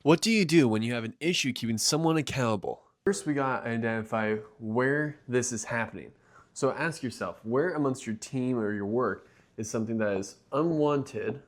What do you do when you have an issue keeping someone accountable? First, we gotta identify where this is happening. So ask yourself, where amongst your team or your work is something that is unwanted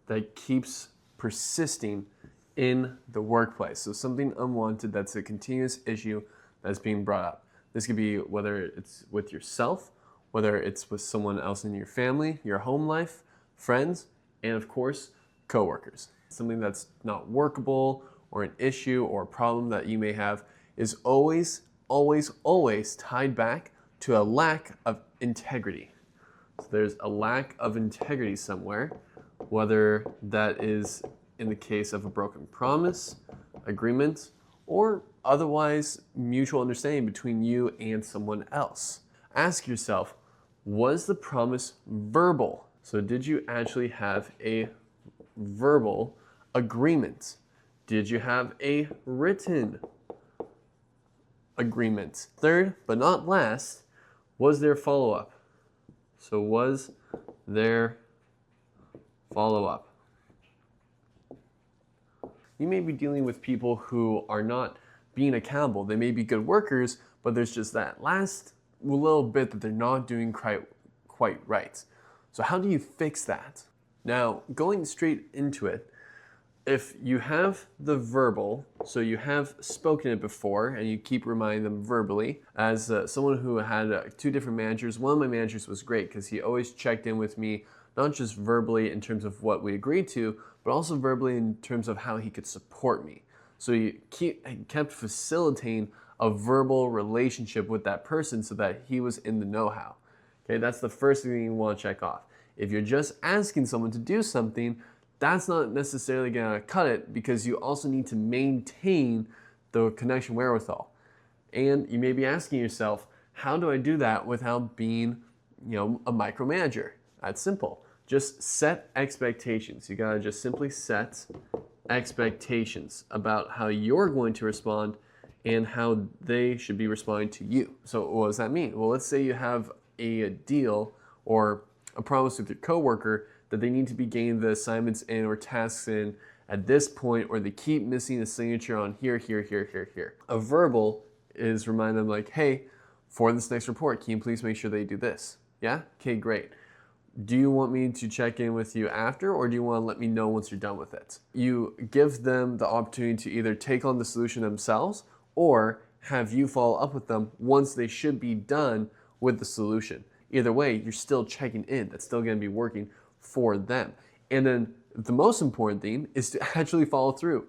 that keeps persisting in the workplace? So something unwanted that's a continuous issue that's being brought up. This could be whether it's with yourself, whether it's with someone else in your family, your home life, friends, and of course, coworkers. Something that's not workable or an issue or a problem that you may have is always tied back to a lack of integrity. So there's a lack of integrity somewhere, whether that is in the case of a broken promise, agreement, or otherwise mutual understanding between you and someone else. Ask yourself, was the promise verbal? So did you actually have a verbal agreement? Did you have a written agreement? Third, but not last, was there follow-up? So was there follow-up? You may be dealing with people who are not being accountable. They may be good workers, but there's just that last little bit that they're not doing quite right. So how do you fix that? Now, going straight into it, if you have the verbal, so you have spoken it before and you keep reminding them verbally, as someone who had two different managers, one of my managers was great because he always checked in with me, not just verbally in terms of what we agreed to, but also verbally in terms of how he could support me. So he kept facilitating a verbal relationship with that person so that he was in the know-how. Okay, that's the first thing you want to check off. If you're just asking someone to do something, that's not necessarily going to cut it because you also need to maintain the connection wherewithal. And you may be asking yourself, how do I do that without being, a micromanager? That's simple. Just set expectations. You got to just simply set expectations about how you're going to respond and how they should be responding to you. So what does that mean? Well, let's say you have a deal or a promise with your coworker that they need to be getting the assignments in or tasks in at this point, or they keep missing a signature on here. A verbal is remind them like, hey, for this next report, can you please make sure they do this? Yeah? Okay, great. Do you want me to check in with you after, or do you want to let me know once you're done with it? You give them the opportunity to either take on the solution themselves or have you follow up with them once they should be done with the solution. Either way, you're still checking in. That's still going to be working for them. And then the most important thing is to actually follow through.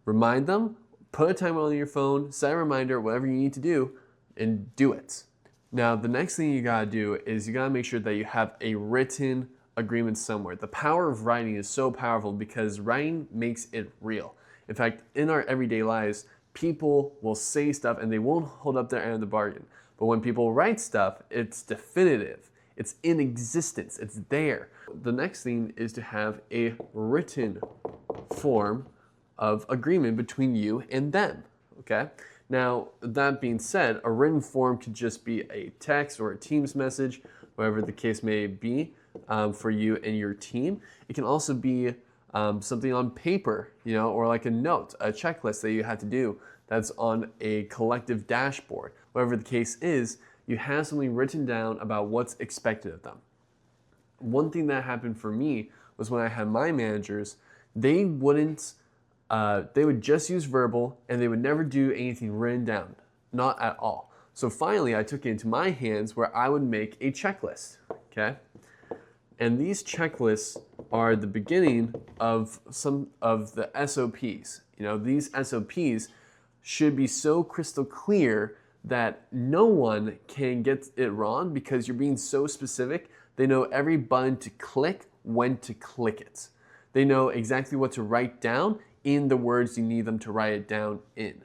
Remind them, put a timer on your phone, set a reminder, whatever you need to do, and do it. Now, the next thing you gotta do is you gotta make sure that you have a written agreement somewhere. The power of writing is so powerful because writing makes it real. In fact, in our everyday lives, people will say stuff and they won't hold up their end of the bargain. But when people write stuff, it's definitive. It's in existence. It's there. The next thing is to have a written form of agreement between you and them, okay? Now, that being said, a written form could just be a text or a Teams message, whatever the case may be for you and your team. It can also be something on paper, or like a note, a checklist that you have to do that's on a collective dashboard. Whatever the case is, you have something written down about what's expected of them. One thing that happened for me was when I had my managers, they would just use verbal and they would never do anything written down, not at all. So finally, I took it into my hands where I would make a checklist, okay? And these checklists are the beginning of some of the SOPs. These SOPs should be so crystal clear that no one can get it wrong because you're being so specific. They know every button to click, when to click it. They know exactly what to write down in the words you need them to write it down in.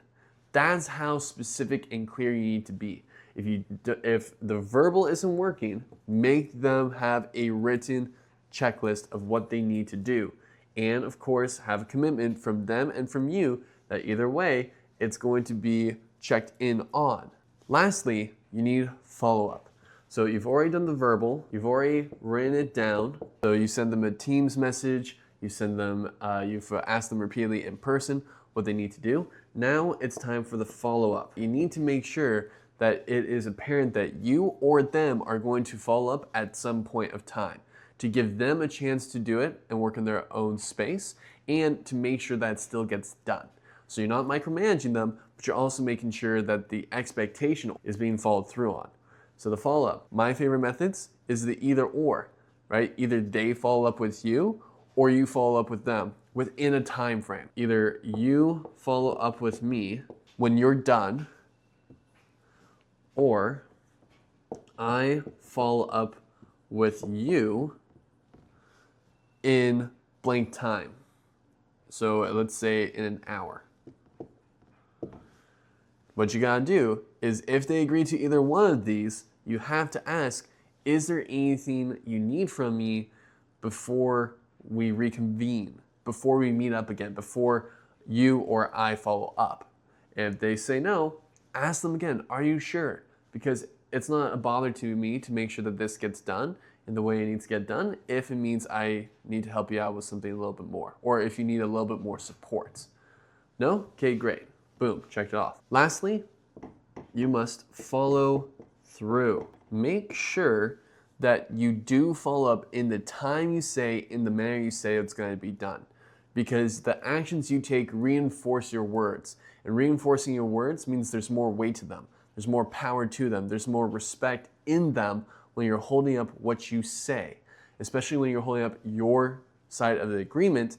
That's how specific and clear you need to be. If the verbal isn't working, make them have a written checklist of what they need to do. And of course, have a commitment from them and from you that either way, it's going to be checked in on. Lastly, you need follow-up. So you've already done the verbal, you've already written it down. So you send them a Teams message, you send them, you've asked them repeatedly in person what they need to do. Now it's time for the follow-up. You need to make sure that it is apparent that you or them are going to follow up at some point of time, to give them a chance to do it and work in their own space, and to make sure that it still gets done. So you're not micromanaging them, but you're also making sure that the expectation is being followed through on. So the follow-up, my favorite methods is the either or, right? Either they follow up with you or you follow up with them within a time frame. Either you follow up with me when you're done, or I follow up with you in blank time. So let's say in an hour. What you gotta do is, if they agree to either one of these, you have to ask, is there anything you need from me before we reconvene, before we meet up again, before you or I follow up? And if they say no, ask them again, are you sure? Because it's not a bother to me to make sure that this gets done in the way it needs to get done if it means I need to help you out with something a little bit more, or if you need a little bit more support. No? Okay, great. Boom, checked it off. Lastly, you must follow through. Make sure that you do follow up in the time you say, in the manner you say it's going to be done. Because the actions you take reinforce your words. And reinforcing your words means there's more weight to them. There's more power to them. There's more respect in them when you're holding up what you say. Especially when you're holding up your side of the agreement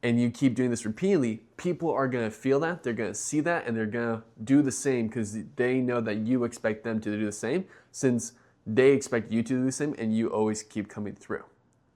and you keep doing this repeatedly, people are going to feel that, they're going to see that, and they're going to do the same because they know that you expect them to do the same, since they expect you to do the same and you always keep coming through.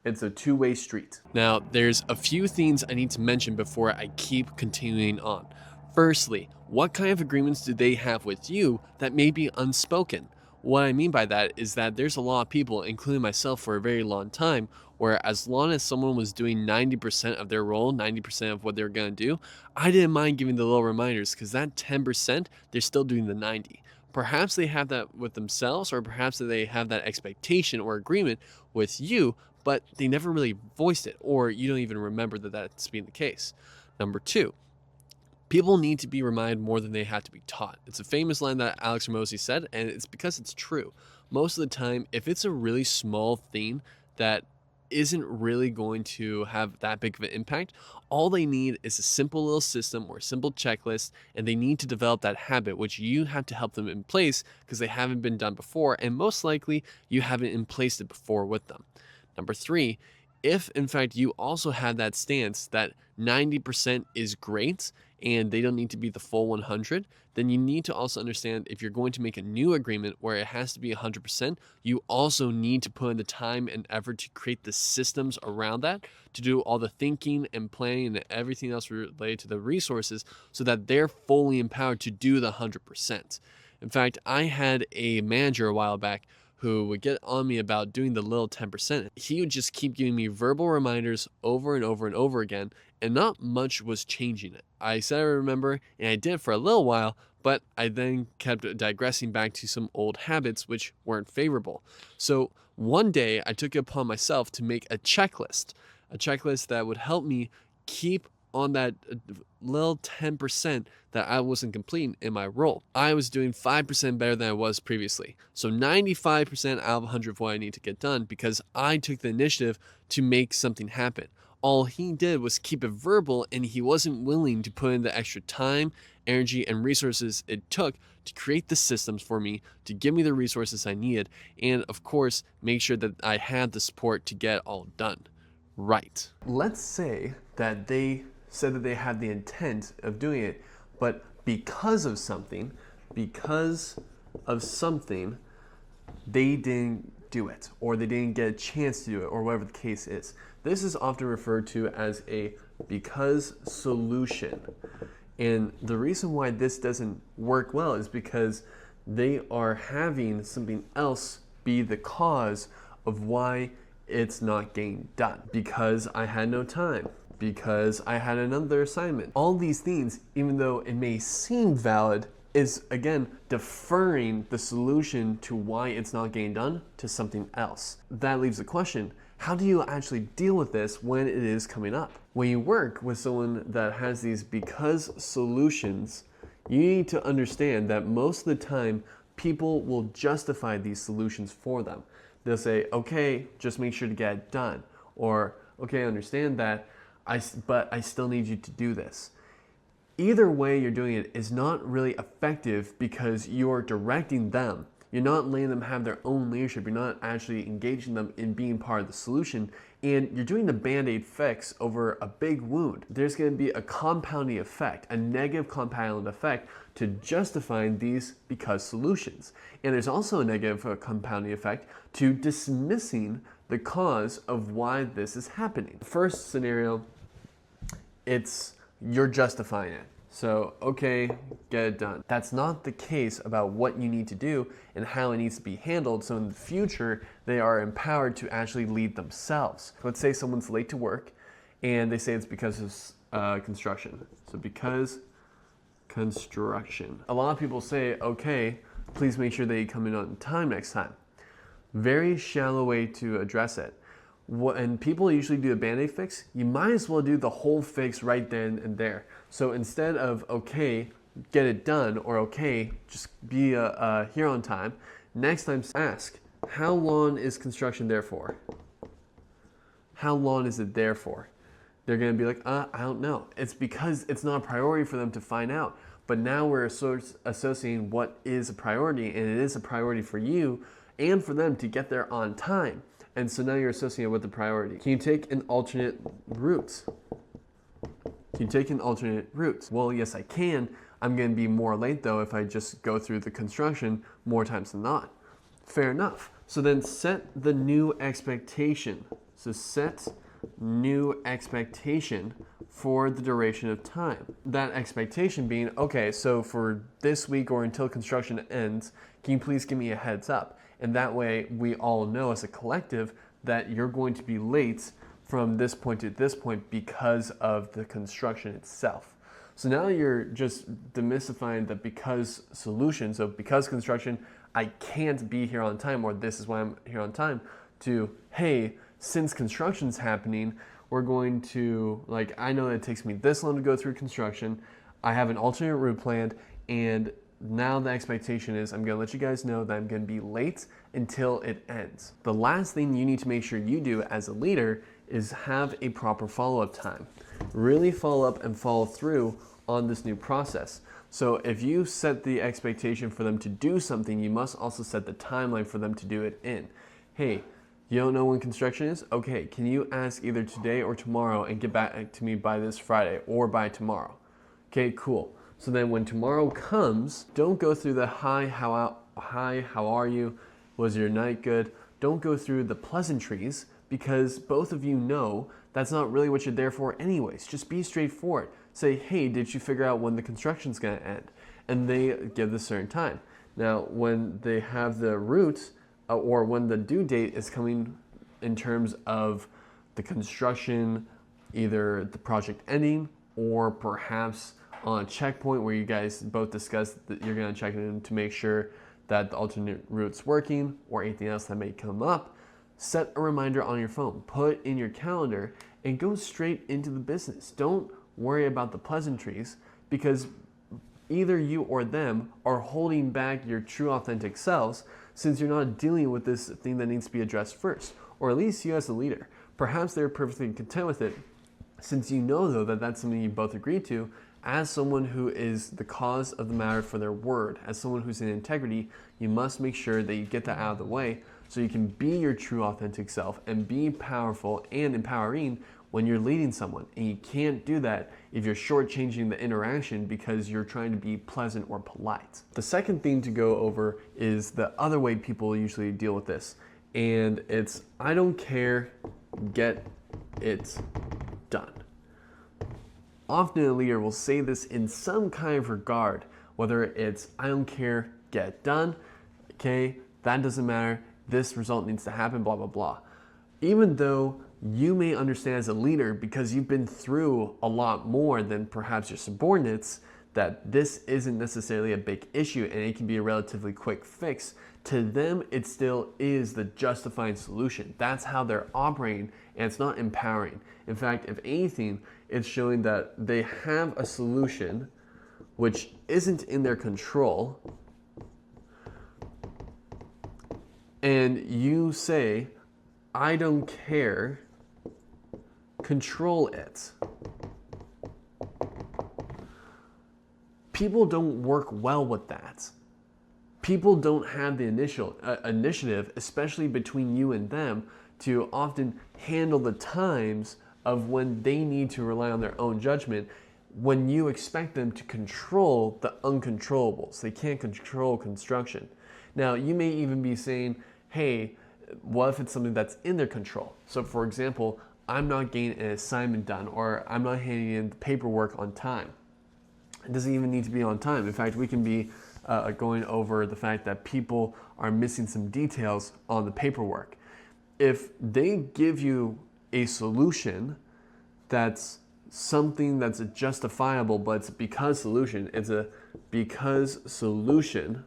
It's a two-way street. Now, there's a few things I need to mention before I keep continuing on. Firstly, what kind of agreements do they have with you that may be unspoken? What I mean by that is that there's a lot of people, including myself for a very long time, where as long as someone was doing 90% of their role, 90% of what they're going to do, I didn't mind giving the little reminders, because that 10%, they're still doing the 90. Perhaps they have that with themselves, or perhaps they have that expectation or agreement with you, but they never really voiced it, or you don't even remember that that's being the case. Number two, people need to be reminded more than they have to be taught. It's a famous line that Alex Hormozi said, and it's because it's true. Most of the time, if it's a really small thing that isn't really going to have that big of an impact, all they need is a simple little system or a simple checklist, and they need to develop that habit, which you have to help them in place because they haven't been done before, and most likely you haven't in placed it before with them. Number three, if in fact you also have that stance that 90% is great and they don't need to be the full 100, then you need to also understand, if you're going to make a new agreement where it has to be 100%, you also need to put in the time and effort to create the systems around that, to do all the thinking and planning and everything else related to the resources, so that they're fully empowered to do the 100%. In fact, I had a manager a while back who would get on me about doing the little 10%. He would just keep giving me verbal reminders over and over and over again, and not much was changing it. I said I remember, and I did for a little while, but I then kept digressing back to some old habits which weren't favorable. So one day I took it upon myself to make a checklist that would help me keep on that little 10% that I wasn't completing in my role. I was doing 5% better than I was previously. So 95% out of 100 of what I need to get done, because I took the initiative to make something happen. All he did was keep it verbal, and he wasn't willing to put in the extra time, energy, and resources it took to create the systems for me, to give me the resources I needed, and of course, make sure that I had the support to get it all done. Right. Let's say that they said that they had the intent of doing it, but because of something, they didn't do it, or they didn't get a chance to do it, or whatever the case is. This is often referred to as a because solution. And the reason why this doesn't work well is because they are having something else be the cause of why it's not getting done. Because I had no time. Because I had another assignment. All these things, even though it may seem valid, is again deferring the solution to why it's not getting done to something else. That leaves the question, how do you actually deal with this when it is coming up? When you work with someone that has these because solutions, you need to understand that most of the time people will justify these solutions for them. They'll say, okay, just make sure to get it done. Or, okay, I understand that, but I still need you to do this. Either way you're doing it is not really effective because you're directing them. You're not letting them have their own leadership. You're not actually engaging them in being part of the solution. And you're doing the Band-Aid fix over a big wound. There's going to be a compounding effect, a negative compounding effect to justifying these because solutions. And there's also a negative compounding effect to dismissing the cause of why this is happening. First scenario, you're justifying it. So, okay, get it done. That's not the case about what you need to do and how it needs to be handled. So in the future, they are empowered to actually lead themselves. Let's say someone's late to work and they say it's because of construction. So because construction. A lot of people say, okay, please make sure that you come in on time next time. Very shallow way to address it. And people usually do a Band-Aid fix, you might as well do the whole fix right then and there. So instead of, okay, get it done, or okay, just be here on time, next time ask, how long is construction there for? How long is it there for? They're gonna be like, I don't know. It's because it's not a priority for them to find out. But now we're associating what is a priority, and it is a priority for you and for them to get there on time. And so now you're associating it with the priority. Can you take an alternate route? Can you take an alternate route? Well, yes, I can. I'm going to be more late though if I just go through the construction more times than not. Fair enough. So then set the new expectation. So set new expectation for the duration of time. That expectation being, okay, so for this week or until construction ends, can you please give me a heads up? And that way we all know as a collective that you're going to be late from this point to this point because of the construction itself. So now you're just demystifying the because solution. So because construction, I can't be here on time, or this is why I'm here on time, to, hey, since construction's happening, we're going to, like, I know it takes me this long to go through construction. I have an alternate route planned, and now the expectation is I'm gonna let you guys know that I'm gonna be late until it ends. The last thing you need to make sure you do as a leader is have a proper follow-up time. Really follow up and follow through on this new process. So if you set the expectation for them to do something, you must also set the timeline for them to do it in. Hey, you don't know when construction is? Okay, can you ask either today or tomorrow and get back to me by this Friday or by tomorrow? Okay, cool. So then when tomorrow comes, don't go through the hi, how are you? Was your night good? Don't go through the pleasantries, because both of you know that's not really what you're there for anyways. Just be straightforward. Say, hey, did you figure out when the construction's gonna end? And they give the certain time. Now, when they have the route, or when the due date is coming in terms of the construction, either the project ending or perhaps on a checkpoint where you guys both discuss that you're going to check it in to make sure that the alternate route's working or anything else that may come up, set a reminder on your phone, put it in your calendar, and go straight into the business. Don't worry about the pleasantries, because either you or them are holding back your true authentic selves, since you're not dealing with this thing that needs to be addressed first, or at least you as a leader. Perhaps they're perfectly content with it, since you know though that that's something you both agreed to. As someone who is the cause of the matter for their word, as someone who's in integrity, you must make sure that you get that out of the way so you can be your true authentic self and be powerful and empowering when you're leading someone. And you can't do that if you're shortchanging the interaction because you're trying to be pleasant or polite. The second thing to go over is the other way people usually deal with this. And it's, I don't care, get it done. Often a leader will say this in some kind of regard, whether it's, I don't care, get it done, okay, that doesn't matter, this result needs to happen, blah, blah, blah. Even though you may understand as a leader, because you've been through a lot more than perhaps your subordinates, that this isn't necessarily a big issue and it can be a relatively quick fix, to them it still is the justifying solution. That's how they're operating, and it's not empowering. In fact, if anything, it's showing that they have a solution which isn't in their control, and you say, I don't care, control it. People don't work well with that. People don't have the initiative, especially between you and them, to often handle the times of when they need to rely on their own judgment, when you expect them to control the uncontrollables. They can't control construction. Now, you may even be saying, hey, what if it's something that's in their control? So for example, I'm not getting an assignment done, or I'm not handing in the paperwork on time. It doesn't even need to be on time. In fact, we can be going over the fact that people are missing some details on the paperwork. If they give you a solution that's something that's justifiable, but it's a because solution, it's a because solution,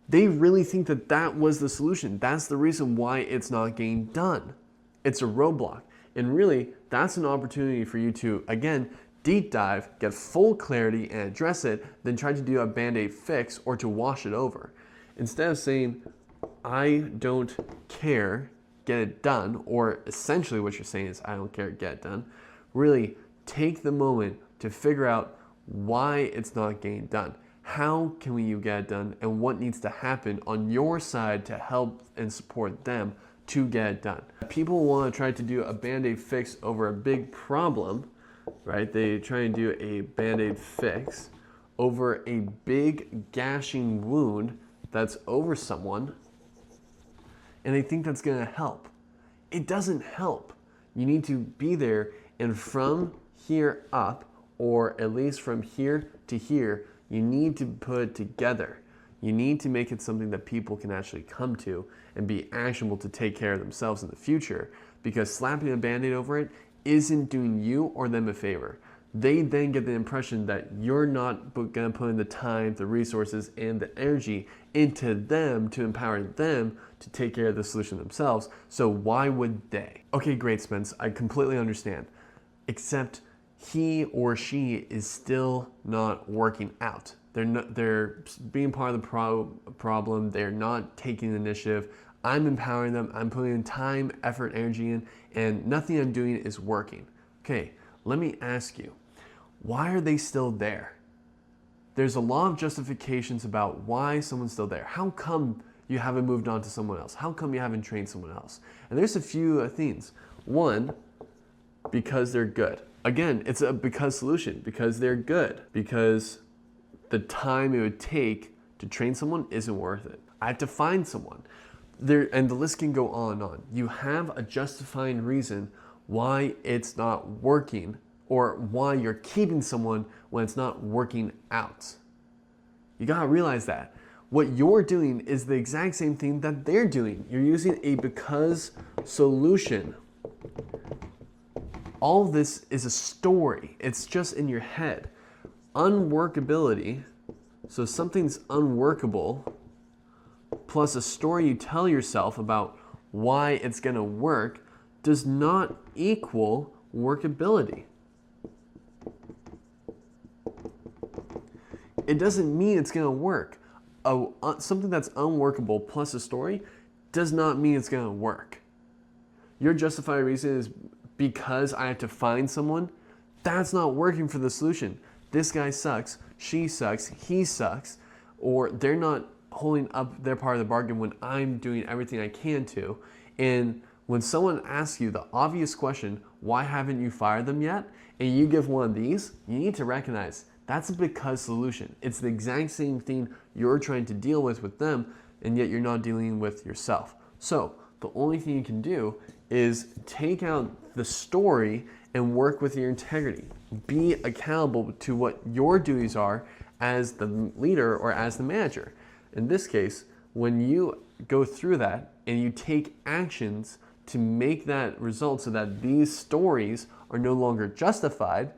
they really think that that was the solution. That's the reason why it's not getting done. It's a roadblock. And really, that's an opportunity for you to, again, deep dive, get full clarity and address it, then try to do a Band-Aid fix or to wash it over. Instead of saying, I don't care, get it done, or essentially what you're saying is, I don't care, get it done, really take the moment to figure out why it's not getting done. How can you get it done, and what needs to happen on your side to help and support them to get it done. People want to try to do a Band-Aid fix over a big problem, right? They try and do a Band-Aid fix over a big gashing wound that's over someone, and they think that's going to help. It doesn't help. You need to be there, and from here up, or at least from here to here, you need to put it together. You need to make it something that people can actually come to and be actionable to take care of themselves in the future, because slapping a Band-Aid over it isn't doing you or them a favor. They then get the impression that you're not going to put in the time, the resources, and the energy into them to empower them to take care of the solution themselves. So why would they? Okay, great, Spence. I completely understand. Except he or she is still not working out. They're being part of the problem. They're not taking the initiative. I'm empowering them. I'm putting in time, effort, energy in, and nothing I'm doing is working. Okay, let me ask you, why are they still there? There's a lot of justifications about why someone's still there. How come you haven't moved on to someone else? How come you haven't trained someone else? And there's a few things. One, because they're good. Again, it's a because solution, because they're good, because the time it would take to train someone isn't worth it. I have to find someone. And the list can go on and on. You have a justifying reason why it's not working, or why you're keeping someone when it's not working out. You gotta realize that. What you're doing is the exact same thing that they're doing. You're using a because solution. All of this is a story. It's just in your head. Unworkability, so something's unworkable, plus a story you tell yourself about why it's gonna work, does not equal workability. It doesn't mean it's gonna work. Something that's unworkable plus a story does not mean it's gonna work. Your justified reason is because I have to find someone. That's not working for the solution. This guy sucks, she sucks, he sucks, or they're not holding up their part of the bargain when I'm doing everything I can to. And when someone asks you the obvious question, why haven't you fired them yet? And you give one of these, you need to recognize that's a because solution. It's the exact same thing you're trying to deal with them, and yet you're not dealing with yourself. So the only thing you can do is take out the story and work with your integrity. Be accountable to what your duties are as the leader or as the manager. In this case, when you go through that and you take actions to make that result so that these stories are no longer justified,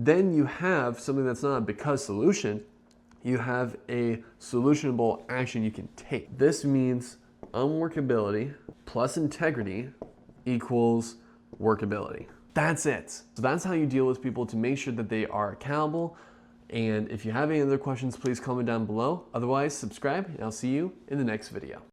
then you have something that's not a because solution, you have a solutionable action you can take. This means unworkability plus integrity equals workability. That's it. So that's how you deal with people to make sure that they are accountable. And if you have any other questions, please comment down below. Otherwise, subscribe, and I'll see you in the next video.